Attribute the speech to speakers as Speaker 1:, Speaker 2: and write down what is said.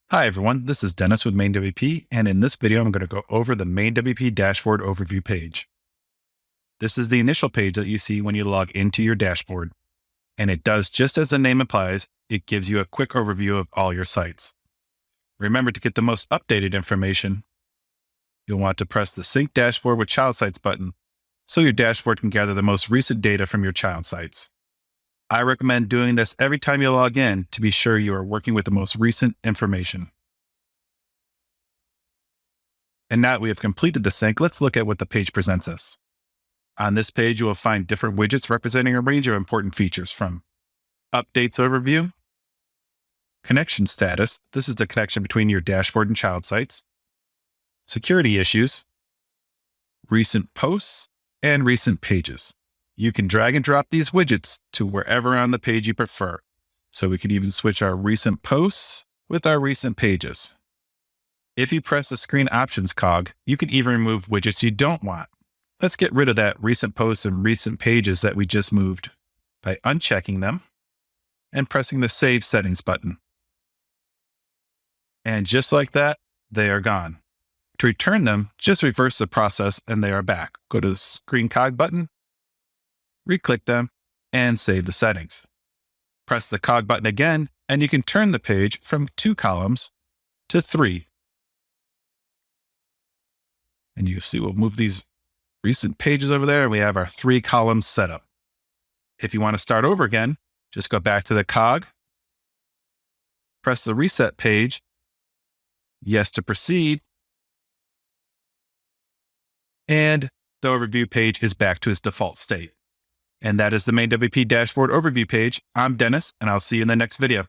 Speaker 1: Hi everyone, this is Dennis with MainWP, and in this video I'm going to go over the MainWP Dashboard overview page. This is the initial page that you see when you log into your dashboard, and it does just as the name implies, it gives you a quick overview of all your sites. Remember, to get the most updated information, you'll want to press the Sync Dashboard with Child Sites button so your dashboard can gather the most recent data from your child sites. I recommend doing this every time you log in to be sure you are working with the most recent information. And now that we have completed the sync, let's look at what the page presents us. On this page, you will find different widgets representing a range of important features, from Updates Overview, Connection Status, this is the connection between your dashboard and child sites, Security Issues, Recent Posts, and Recent Pages. You can drag and drop these widgets to wherever on the page you prefer. So we could even switch our recent posts with our recent pages. If you press the Screen Options cog, you can even remove widgets you don't want. Let's get rid of that recent posts and recent pages that we just moved by unchecking them and pressing the Save Settings button. And just like that, they are gone. To return them, just reverse the process and they are back. Go to the Screen Cog button, re-click them, and save the settings. Press the cog button again, and you can turn the page from 2 columns to 3. And you see we'll move these recent pages over there, and we have our 3 columns set up. If you want to start over again, just go back to the cog, press the Reset page, yes to proceed, and the overview page is back to its default state. And that is the MainWP Dashboard overview page. I'm Dennis, and I'll see you in the next video.